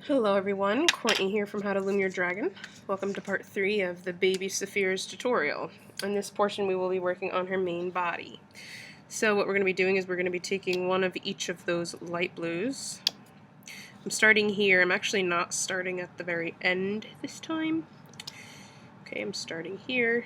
Hello everyone, Cortney here from How to Loom Your Dragon. Welcome to part 3 of the baby Saphira's tutorial. In this portion we will be working on her main body. So what we're going to be doing is we're going to be taking one of each of those light blues. I'm starting here. I'm actually not starting at the very end this time. Okay, I'm starting here.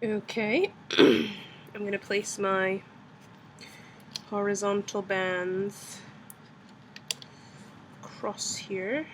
Okay, I'm going to place my horizontal bands across here.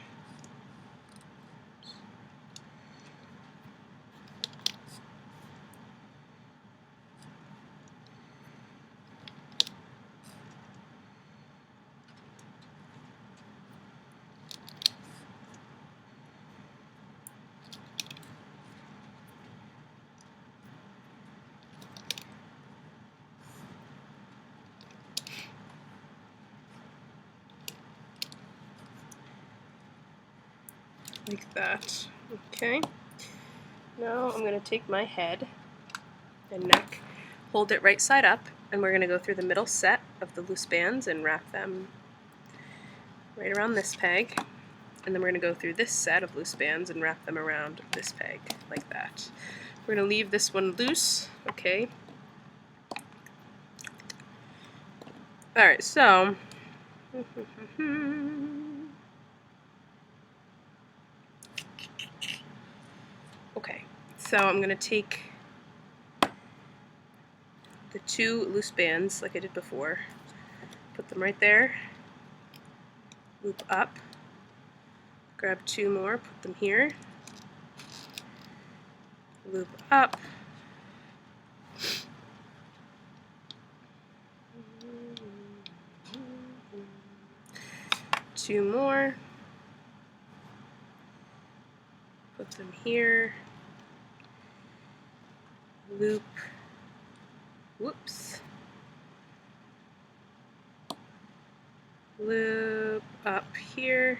Like that. Okay. Now I'm going to take my head and neck, hold it right side up, and we're going to go through the middle set of the loose bands and wrap them right around this peg. And then we're going to go through this set of loose bands and wrap them around this peg, like that. We're going to leave this one loose, okay? Alright, so... Okay, so I'm going to take the two loose bands, like I did before, put them right there, loop up, grab two more, put them here, loop up, two more, put them here, loop, whoops, loop up here,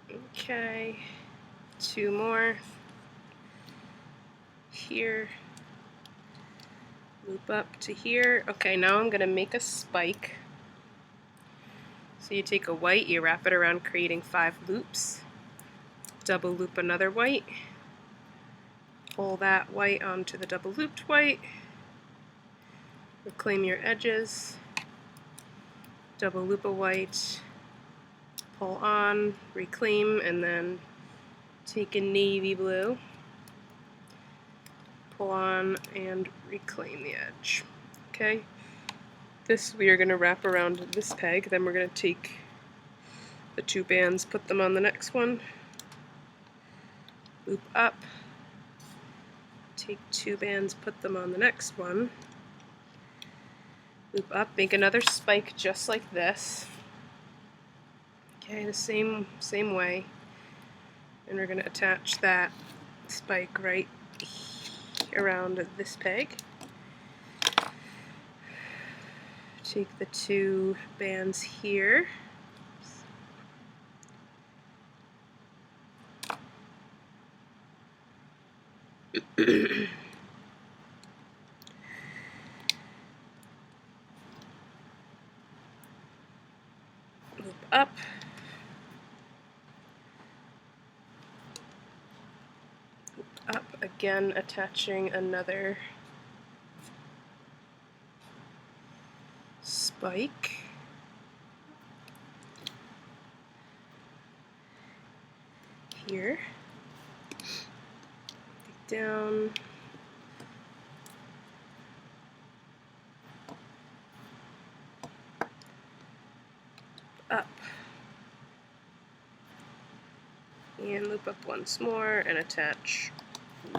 okay, two more, here, loop up to here. Okay, now I'm going to make a spike. So you take a white, you wrap it around creating 5 loops, double loop another white, pull that white onto the double looped white, reclaim your edges, double loop a white, pull on, reclaim, and then take a navy blue, pull on, and reclaim the edge. Okay? This we are going to wrap around this peg, then we're going to take the two bands, put them on the next one, loop up, take two bands, put them on the next one, loop up, make another spike just like this, Okay, the same way, and we're going to attach that spike right around this peg. Take the two bands here. Loop up. Loop up, again attaching another spike. Here. Down. Up. And loop up once more and attach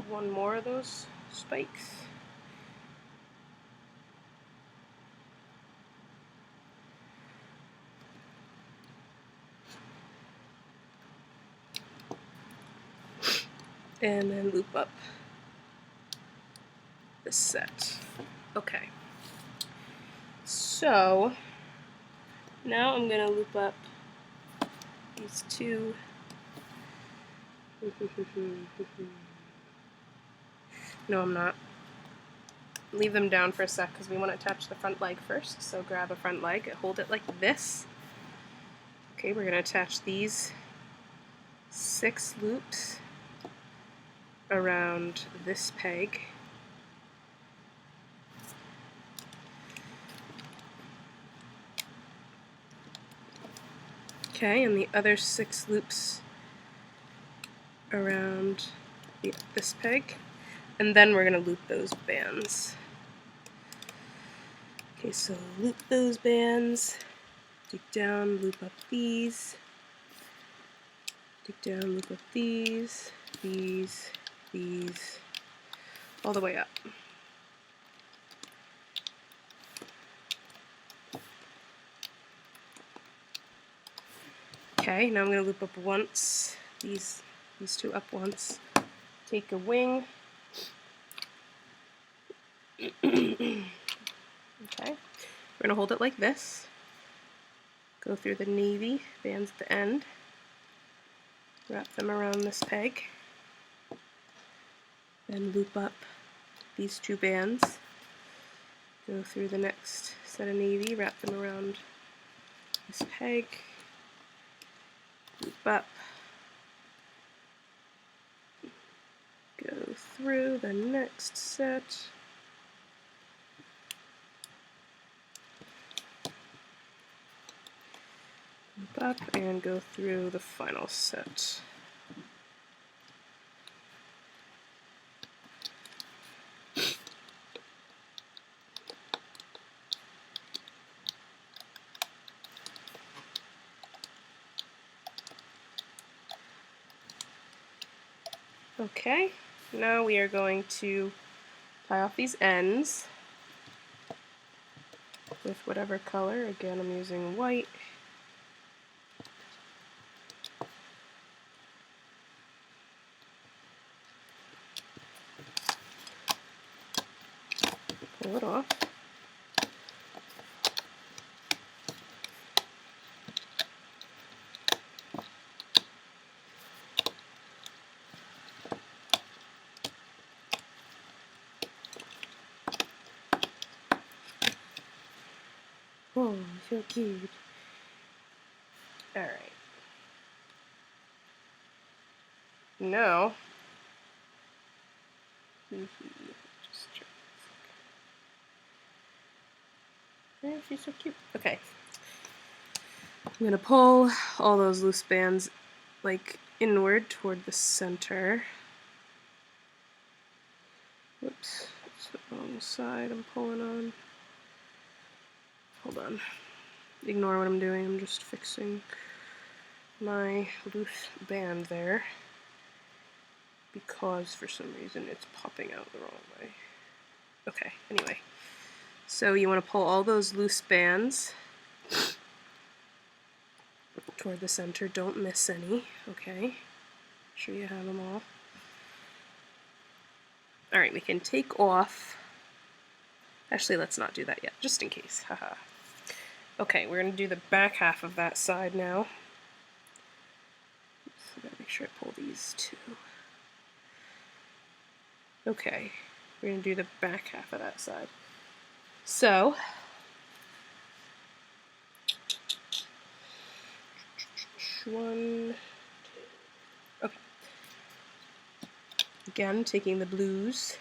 one more of those spikes. And then loop up this set. Okay. So now I'm going to loop up these two. No, I'm not. Leave them down for a sec because we want to attach the front leg first. So grab a front leg, hold it like this. Okay, we're going to attach these 6 loops around this peg. Okay, and the other 6 loops around this peg, and then we're going to loop those bands. Okay, so loop those bands, dig down, loop up these, dig down, loop up these, all the way up. Okay, now I'm going to loop up once, these two up once, take a wing. Okay, we're going to hold it like this, go through the navy bands at the end, wrap them around this peg, then loop up these 2 bands, go through the next set of navy, wrap them around this peg, loop up, go through the next set, loop up, and go through the final set. Okay, now we are going to tie off these ends with whatever color. Again, I'm using white. Pull it off. Oh, so cute. Alright. Now, just try. Yeah, she's so cute. Okay. I'm going to pull all those loose bands like inward toward the center. Whoops, it's the wrong side I'm pulling on. Hold on. Ignore what I'm doing, I'm just fixing my loose band there because for some reason it's popping out the wrong way. Okay, anyway. So you want to pull all those loose bands toward the center. Don't miss any. Okay. Make sure you have them all. Alright, we can take off. Actually, let's not do that yet, just in case. Haha. Okay, we're going to do the back half of that side now. Oops, I gotta make sure I pull these two. Okay, we're going to do the back half of that side. So, one, two. Okay. Again, taking the blues.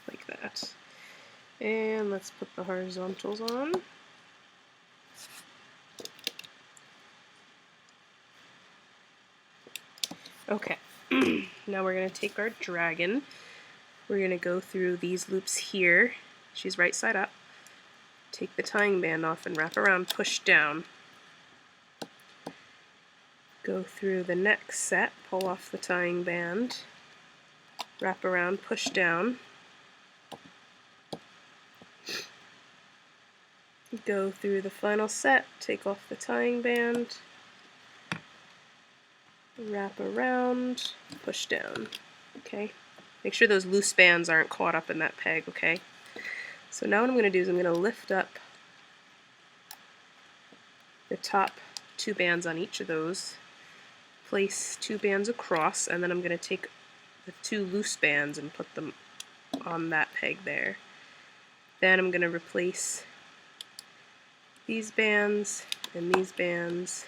Like that. And let's put the horizontals on. Okay, now we're going to take our dragon. We're going to go through these loops here. She's right side up. Take the tying band off and wrap around, push down. Go through the next set, pull off the tying band, wrap around, push down. Go through the final set, take off the tying band, wrap around, push down. Okay, make sure those loose bands aren't caught up in that peg, okay? So now what I'm going to do is I'm going to lift up the top two bands on each of those, place two bands across, and then I'm going to take the two loose bands and put them on that peg there. Then I'm going to replace these bands and these bands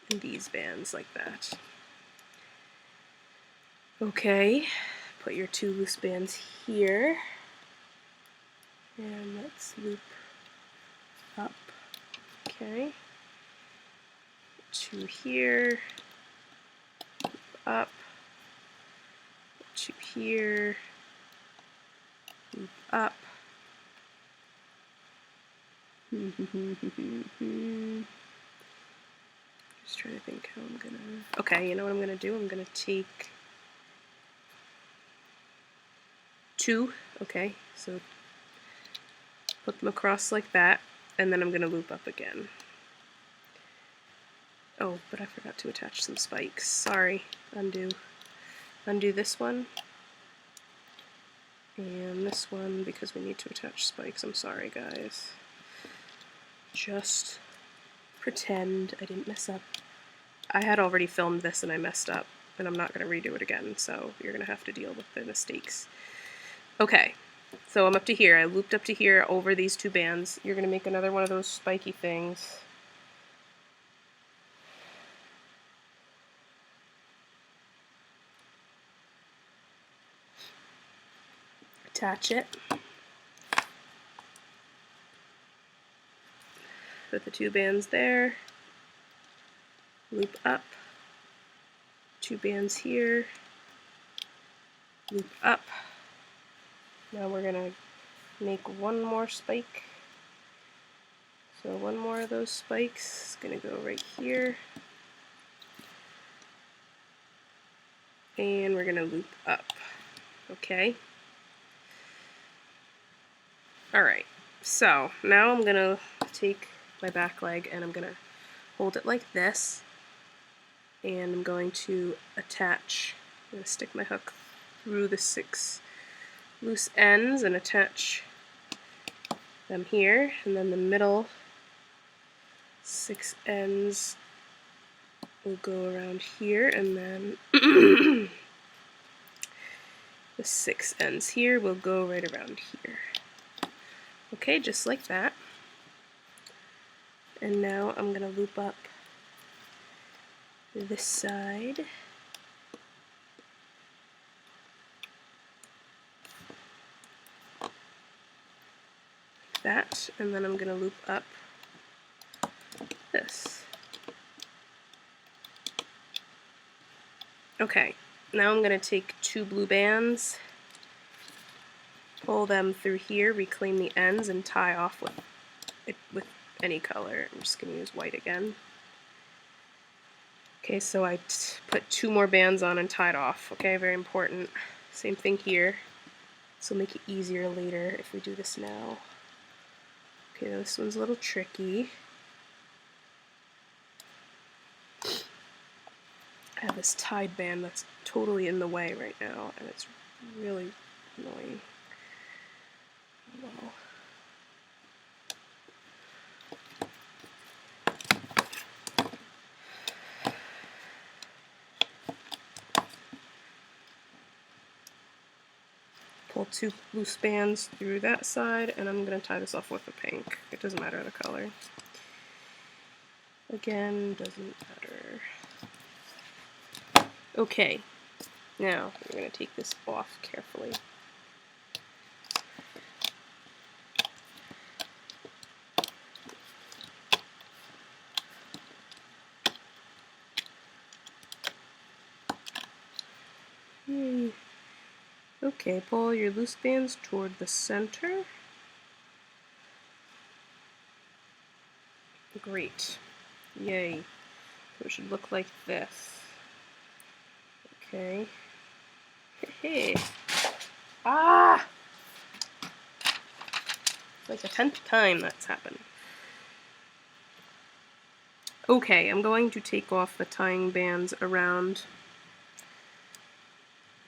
and these bands like that. Okay, put your two loose bands here, and let's loop up. Okay, two here, loop up, two here, loop up. Just trying to think how I'm gonna... Okay, you know what I'm gonna do? I'm gonna take two, okay, so put them across like that, and then I'm gonna loop up again. Oh, but I forgot to attach some spikes. Sorry. Undo. Undo this one. And this one, because we need to attach spikes. I'm sorry, guys. Just pretend I didn't mess up. I had already filmed this and I messed up, and I'm not going to redo it again, so you're going to have to deal with the mistakes. Okay, so I'm up to here. I looped up to here over these two bands. You're going to make another one of those spiky things. Attach it. Put the two bands there. Loop up. Two bands here. Loop up. Now we're going to make one more spike. So one more of those spikes is going to go right here. And we're going to loop up. Okay? Alright, so now I'm going to take my back leg and I'm going to hold it like this. And I'm going to attach, I'm going to stick my hook through the 6 loose ends and attach them here. And then the middle 6 ends will go around here, and then the 6 ends here will go right around here. Okay, just like that. And now I'm going to loop up this side. Like that, and then I'm going to loop up this. Okay, now I'm going to take 2 blue bands, pull them through here, reclaim the ends, and tie off with any color. I'm just going to use white again. Okay, so I put 2 more bands on and tied off. Okay, very important. Same thing here. This will make it easier later if we do this now. Okay, this one's a little tricky. I have this tied band that's totally in the way right now, and it's really annoying. Wow. Pull 2 loose bands through that side, and I'm going to tie this off with the pink. It doesn't matter the color. Again, doesn't matter. Okay, now we're going to take this off carefully. Yay. Okay, pull your loose bands toward the center. Great. Yay. So it should look like this. Okay. Hey. Ah! It's like the 10th time that's happened. Okay, I'm going to take off the tying bands around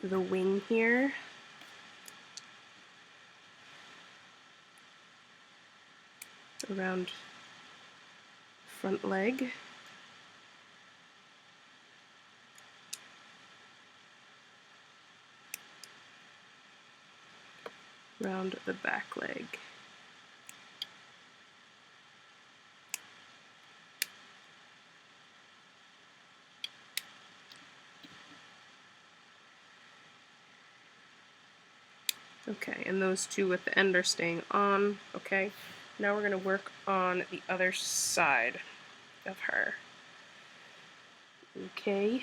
the wing here. Around front leg. Around the back leg. Okay, and those 2 with the end are staying on. Okay, now we're going to work on the other side of her. Okay.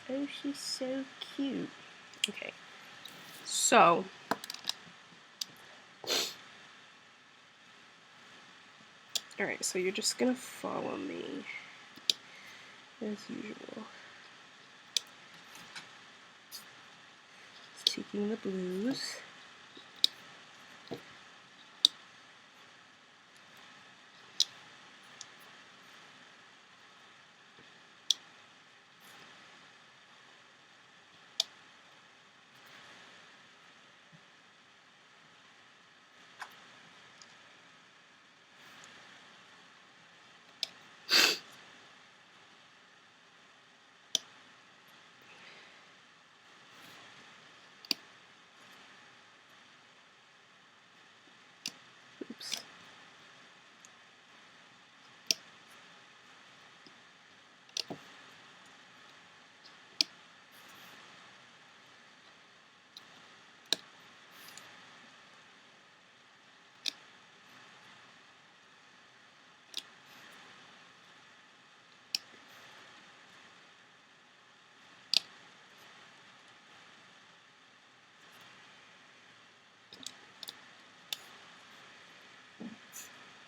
Oh, she's so cute. Okay, so alright, so you're just going to follow me as usual. Just taking the blues. Oops.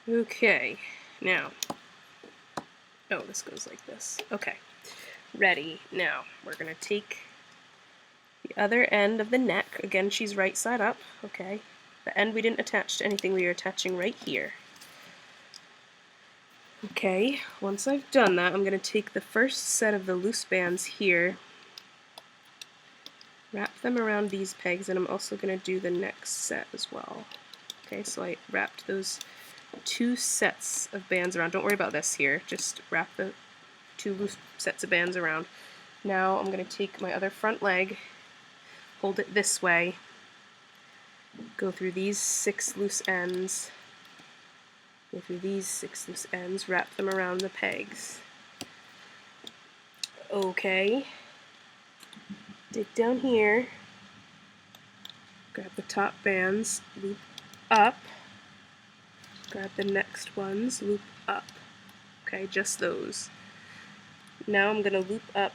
Okay, now, oh, this goes like this. Okay, ready. Now, we're going to take the other end of the neck. Again, she's right side up, okay? The end we didn't attach to anything, we are attaching right here. Okay, once I've done that, I'm going to take the first set of the loose bands here, wrap them around these pegs, and I'm also going to do the next set as well. Okay, so I wrapped those 2 sets of bands around. Don't worry about this here, just wrap the 2 loose sets of bands around. Now I'm going to take my other front leg, hold it this way, go through these 6 loose ends, go through these 6 loose ends, wrap them around the pegs. Okay, dig down here, grab the top bands, loop up, Grab the next ones, loop up. Okay, just those. Now I'm going to loop up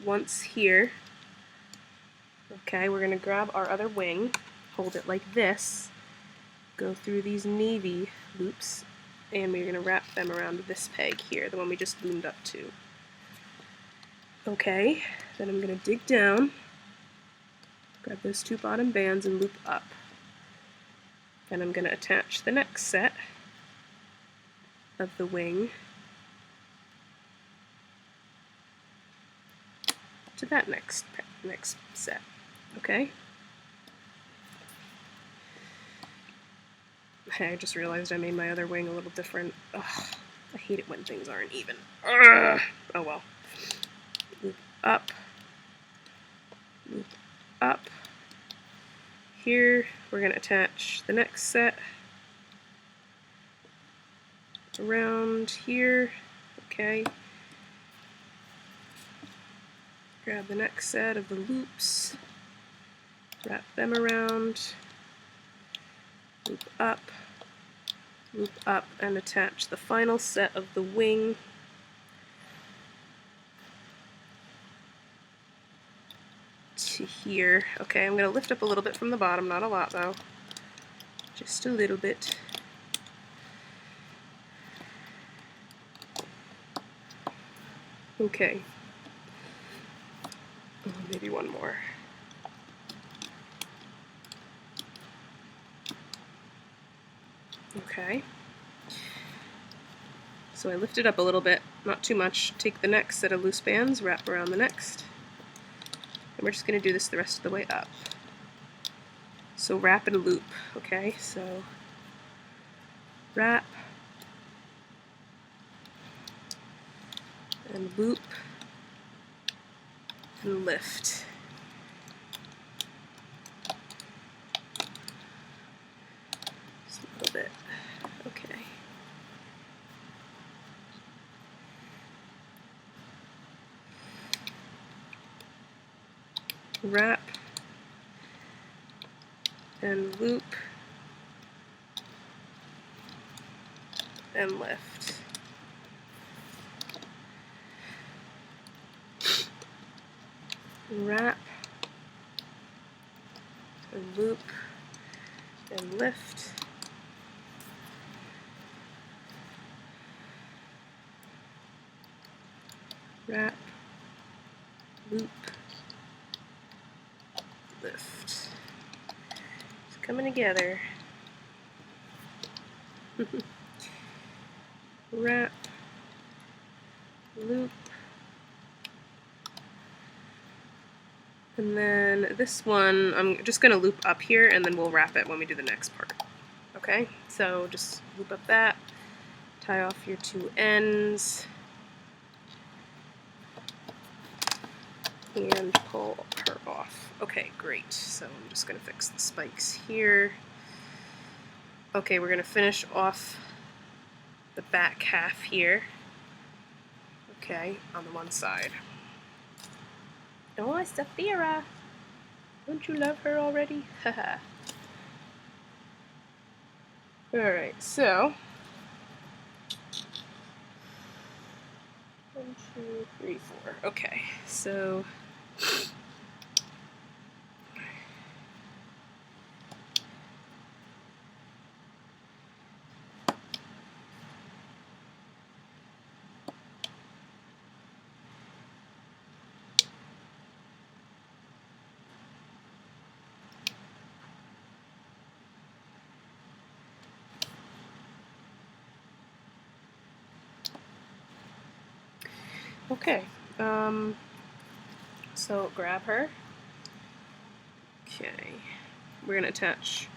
once here. Okay, we're going to grab our other wing, hold it like this, go through these navy loops, and we're going to wrap them around this peg here, the one we just loomed up to. Okay, then I'm going to dig down, grab those two bottom bands and loop up. Then I'm going to attach the next set of the wing to that next set. Okay? Hey, I just realized I made my other wing a little different. Ugh, I hate it when things aren't even. Ugh. Oh well. Loop up. Loop up. Here, we're going to attach the next set around here. Okay. Grab the next set of the loops, wrap them around, loop up, and attach the final set of the wing to here. Okay, I'm going to lift up a little bit from the bottom, not a lot though, just a little bit. Okay. Oh, maybe one more. Okay. So I lift it up a little bit, not too much. Take the next set of loose bands, wrap around the next. And we're just going to do this the rest of the way up. So wrap and loop, okay? So wrap and loop and lift. Just a little bit. Okay. Wrap and loop and lift. Wrap and loop and lift. Wrap, loop, lift. It's coming together. Wrap, loop, and then this one I'm just going to loop up here and then we'll wrap it when we do the next part. Okay, so just loop up that, tie off your two ends, and pull her off. Okay, great. So I'm just going to fix the spikes here. Okay, we're going to finish off the back half here. Okay, on the one side. Oh, Saphira! Don't you love her already? Haha. Alright, so 1, 2, 3, 4. Okay, so okay, so grab her. Okay, we're going to attach,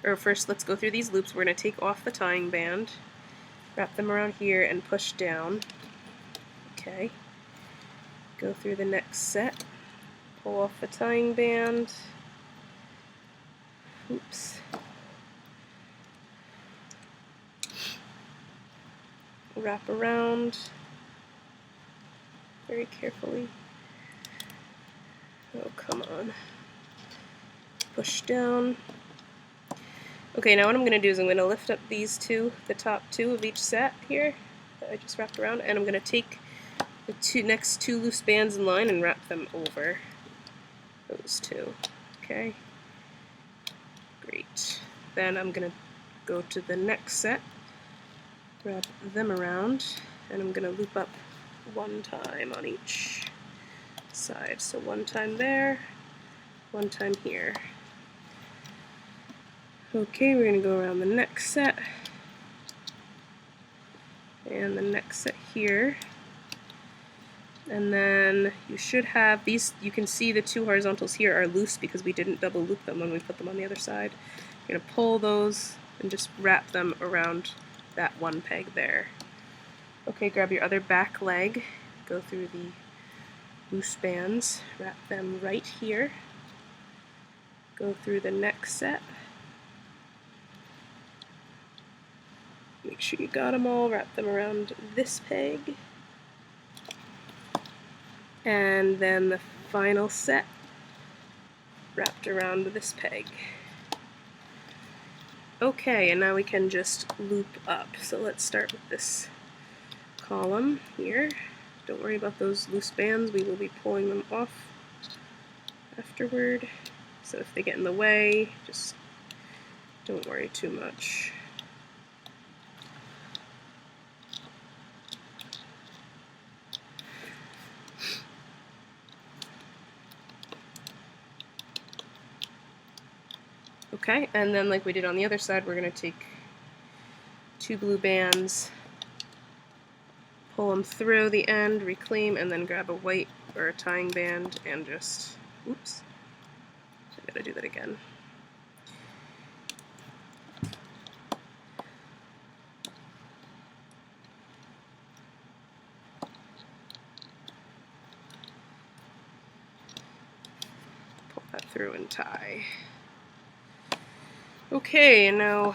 or first let's go through these loops. We're going to take off the tying band, wrap them around here, and push down. Okay, go through the next set, pull off the tying band. Oops. Wrap around very carefully. Oh, come on. Push down. Okay, now what I'm going to do is I'm going to lift up these two, the top two of each set here that I just wrapped around, and I'm going to take the next two loose bands in line and wrap them over those two. Okay, great. Then I'm going to go to the next set, wrap them around, and I'm going to loop up one time on each side. So one time there, one time here. Okay, we're going to go around the next set and the next set here. And then you should have these, you can see the two horizontals here are loose because we didn't double loop them when we put them on the other side. You're going to pull those and just wrap them around that one peg there. Okay, grab your other back leg, go through the loose bands, wrap them right here, go through the next set. Make sure you got them all, wrap them around this peg. And then the final set wrapped around this peg. Okay, and now we can just loop up. So let's start with this column here. Don't worry about those loose bands, we will be pulling them off afterward. So if they get in the way, just don't worry too much. Okay, and then like we did on the other side, we're going to take two blue bands, pull them through the end, reclaim, and then grab a white or a tying band and just, oops, I gotta do that again. Pull that through and tie. Okay, and now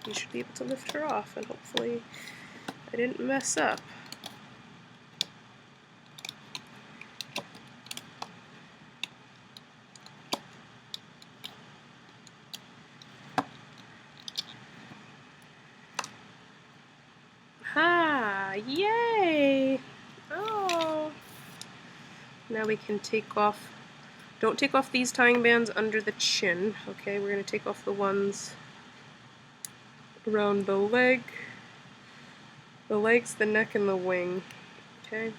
you should be able to lift her off, and hopefully I didn't mess up. Ha! Yay! Oh! Now we can take off, don't take off these tying bands under the chin, okay? We're going to take off the ones around the legs, the neck, and the wing, okay?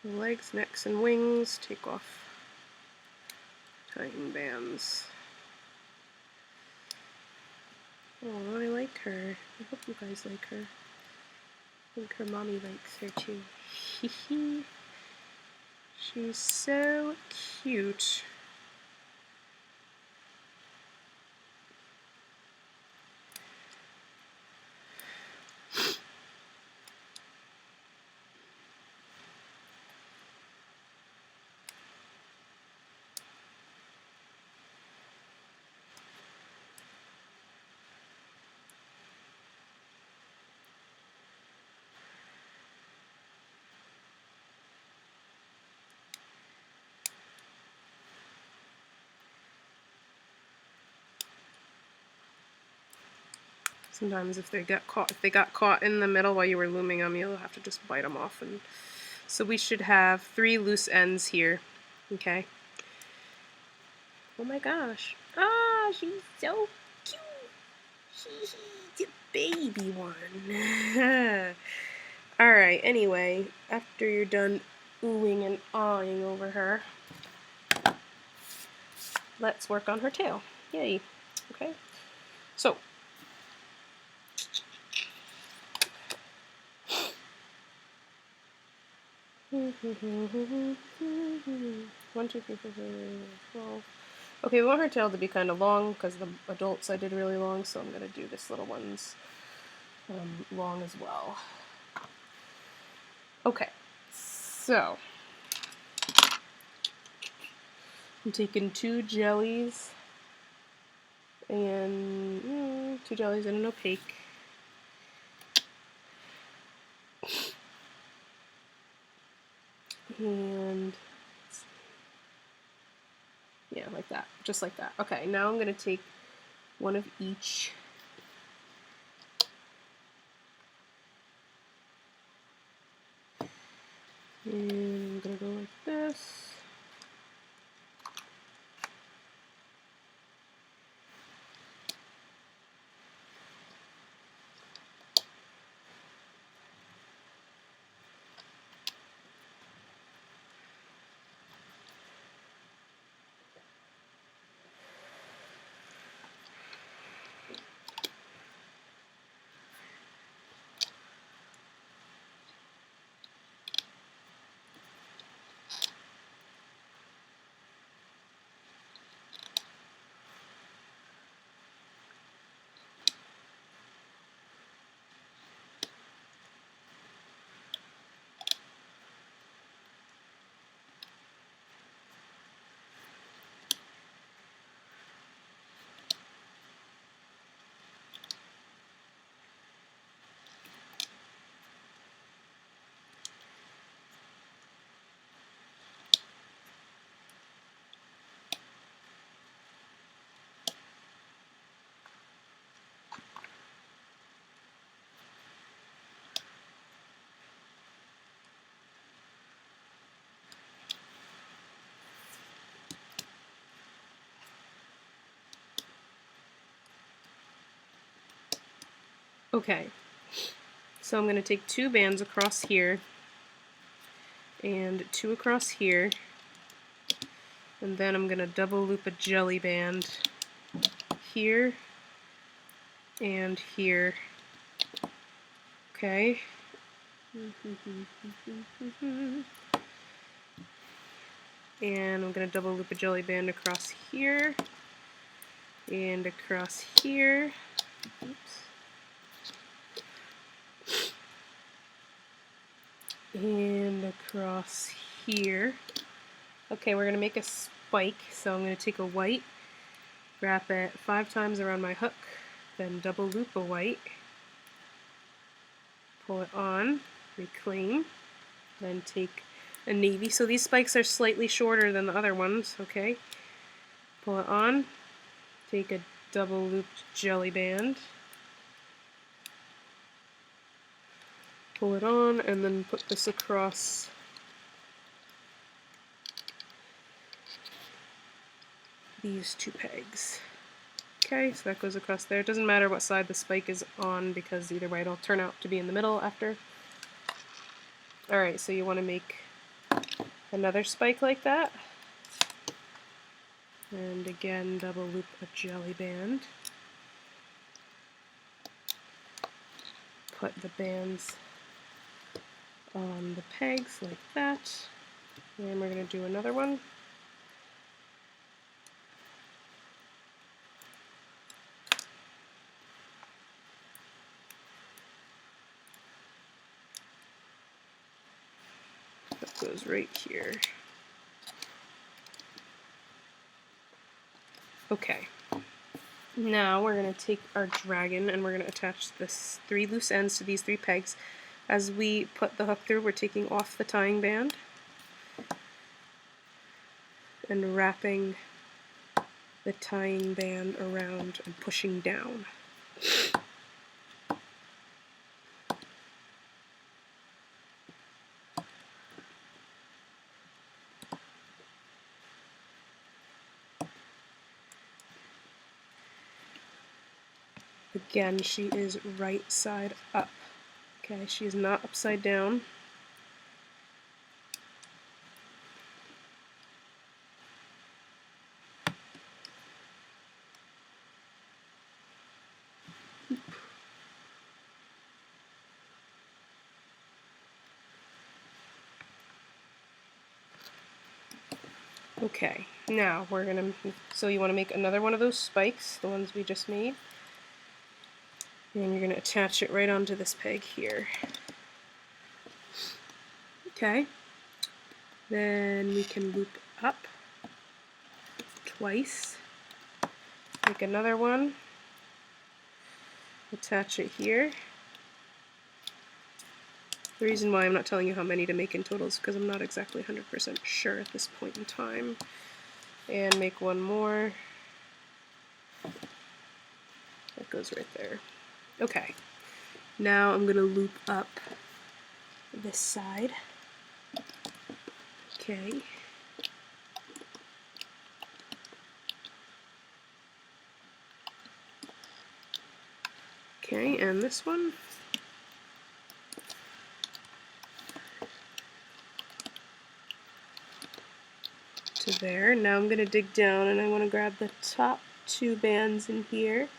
The legs, necks, and wings, take off tying bands. Oh, I like her. I hope you guys like her. I think her mommy likes her too. She's so cute. Sometimes if they got caught in the middle while you were looming them, you'll have to just bite them off. And so we should have 3 loose ends here. Okay. Oh my gosh. Ah, she's so cute. She's a baby one. Alright, anyway, after you're done oohing and awing over her, let's work on her tail. Yay. Okay. So, 1, 2, 3, 4, 5, 12. Okay, we want her tail to be kind of long because the adults I did really long, so I'm going to do this little one's long as well. Okay, so I'm taking 2 jellies and 2 jellies and an opaque. . . . . . . . . . . . . . . . . . . . . . . . . . . . . . . . . . . . . . . . . . . . . . . . . . . . . .. .. .. .. And yeah, like that, just like that. Okay, now I'm going to take one of each. And I'm going to go like this. Okay, so I'm going to take 2 bands across here and 2 across here, and then I'm going to double loop a jelly band here and here. Okay. And I'm going to double loop a jelly band across here and across here. Oops. And across here. Okay, we're going to make a spike, so I'm going to take a white, wrap it 5 times around my hook, then double loop a white, pull it on, reclaim, then take a navy. So these spikes are slightly shorter than the other ones, okay? Pull it on, take a double looped jelly band, pull it on, and then put this across these 2 pegs. Okay, so that goes across there. It doesn't matter what side the spike is on because either way it'll turn out to be in the middle after. Alright, so you want to make another spike like that. And again, double loop a jelly band. Put the bands on the pegs like that. And we're going to do another one. That goes right here. Okay. Now we're going to take our dragon and we're going to attach this 3 loose ends to these 3 pegs. As we put the hook through, we're taking off the tying band and wrapping the tying band around and pushing down. Again, she is right side up. Okay, she is not upside down. Okay, now we're gonna, so you want to make another one of those spikes, the ones we just made, and you're gonna attach it right onto this peg here. Okay, then we can loop up twice, make another one, attach it here, The reason why I'm not telling you how many to make in total is because I'm not exactly 100% sure at this point in time. And make one more. That goes right there. Okay. Now I'm going to loop up this side. Okay. Okay, and this one. To there. Now I'm going to dig down and I want to grab the top two bands in here,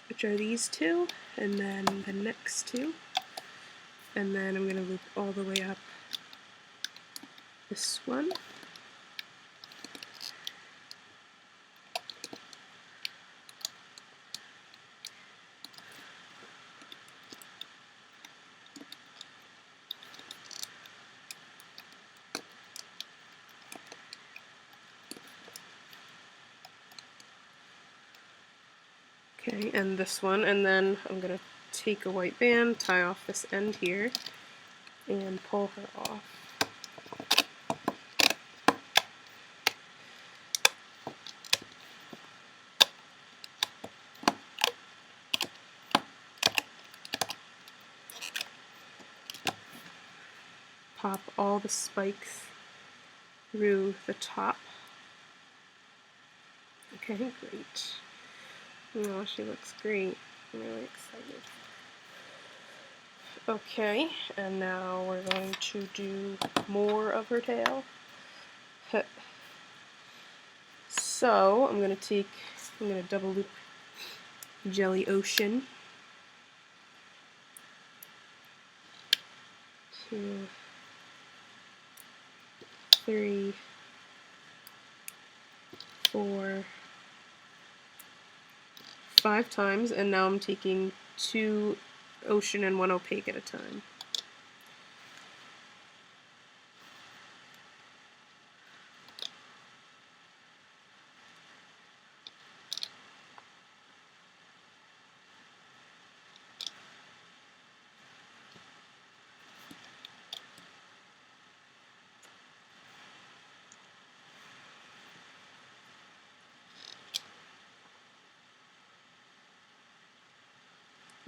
which are these two, and then the next two. And then I'm going to loop all the way up this one. Okay, and this one, and then I'm going to take a white band, tie off this end here, and pull her off. Pop all the spikes through the top. Okay, great. Oh, she looks great. I'm really excited. Okay, and now we're going to do more of her tail. So I'm going to double loop Jelly Ocean. 2, 3, 4, 5 times, and now I'm taking 2 ocean and 1 opaque at a time.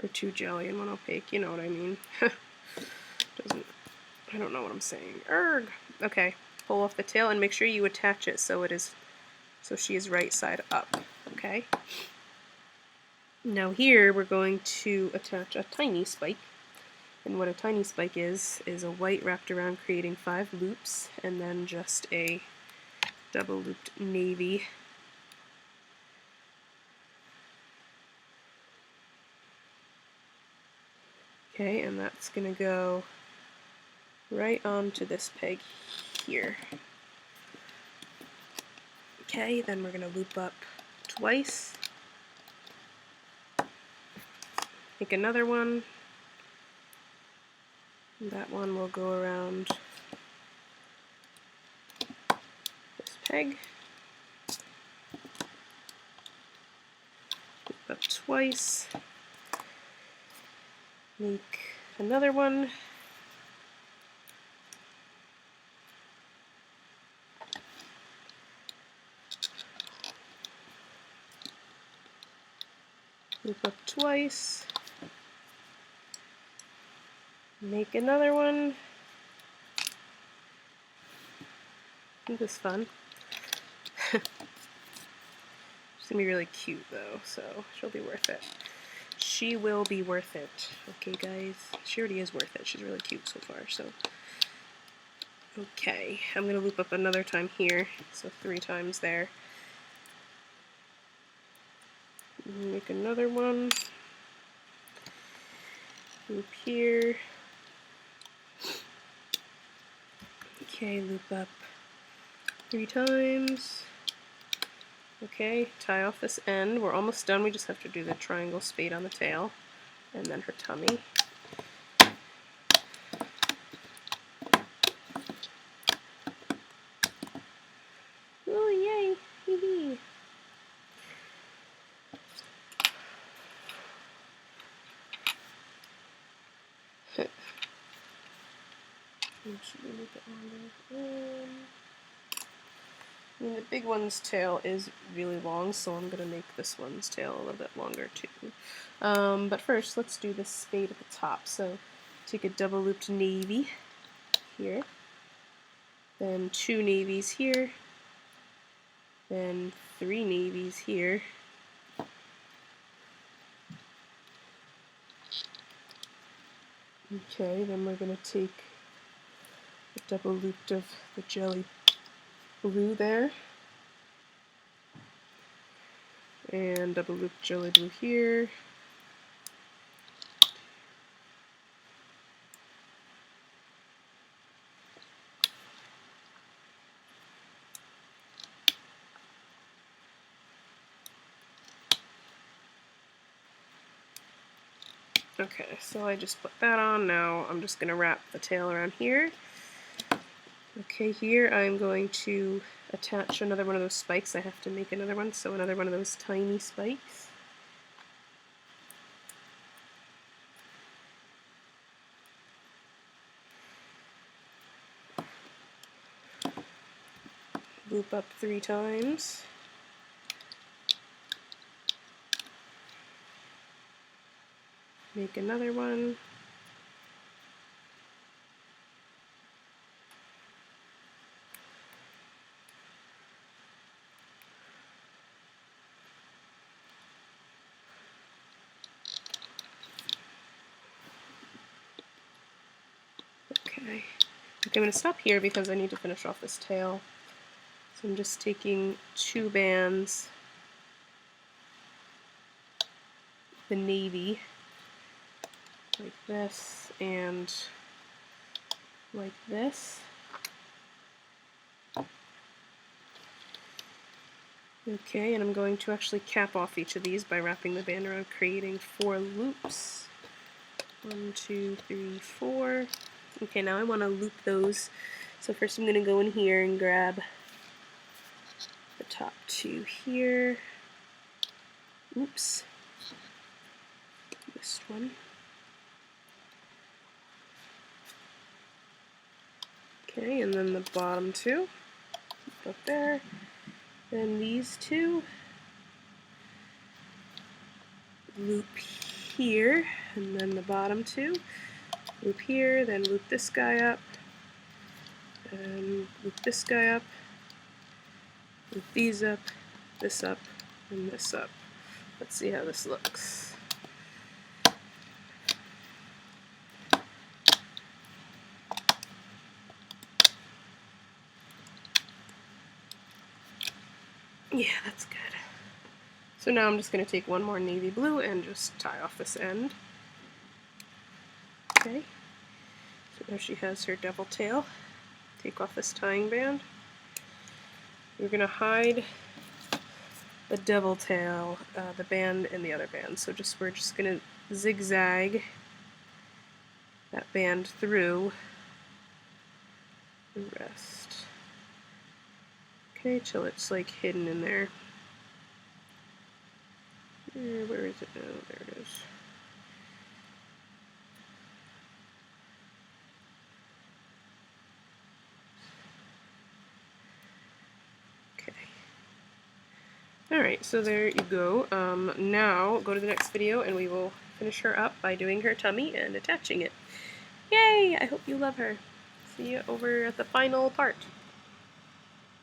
Or 2 jelly and 1 opaque, you know what I mean. I don't know what I'm saying. Erg! Okay, pull off the tail and make sure you attach it so she is right side up, okay? Now here we're going to attach a tiny spike, and what a tiny spike is a white wrapped around creating 5 loops, and then just a double looped navy. Okay, and that's going to go right onto this peg here. Okay, then we're going to loop up twice, make another one. That one will go around this peg, loop up twice, make another one. Loop up twice, make another one. Isn't this fun? She's gonna be really cute though, so she'll be worth it. She will be worth it. Okay guys, she already is worth it. She's really cute so far, so. Okay, I'm gonna loop up another time here, so 3 times there. Make another one. Loop here. Okay, loop up 3 times. Okay, tie off this end. We're almost done. We just have to do the triangle spade on the tail, and then her tummy. Oh, yay! Hee hee. Should we make it longer? I mean, the big one's tail is really long, so I'm going to make this one's tail a little bit longer too. But first, let's do the spade at the top. So take a double looped navy here, then 2 navies here, then 3 navies here, okay, then we're going to take a double looped of the jelly blue there, and double loop jelly blue here, okay, so I just put that on. Now I'm just going to wrap the tail around here. Okay, here I'm going to attach another one of those spikes. I have to make another one, so another one of those tiny spikes. Loop up 3 times. Make another one. Okay, I'm going to stop here because I need to finish off this tail. So I'm just taking 2 bands, the navy, like this, and like this. Okay, and I'm going to actually cap off each of these by wrapping the band around, creating 4 loops. 1, 2, 3, 4. Okay, now I want to loop those. So first I'm going to go in here and grab the top 2 here. Oops. Missed one. Okay, and then the bottom 2. Keep up there. Then these 2. Loop here, and then the bottom 2. Loop here, then loop this guy up, and loop this guy up, loop these up, and this up. Let's see how this looks. Yeah, that's good. So now I'm just going to take one more navy blue and just tie off this end. Okay, so there she has her devil tail. Take off this tying band. We're going to hide the devil tail, the band, and the other band. So we're just going to zigzag that band through the rest. Okay, till it's like hidden in there. Where is it now? There it is. Okay. Alright, so there you go. Now go to the next video and we will finish her up by doing her tummy and attaching it. Yay! I hope you love her. See you over at the final part.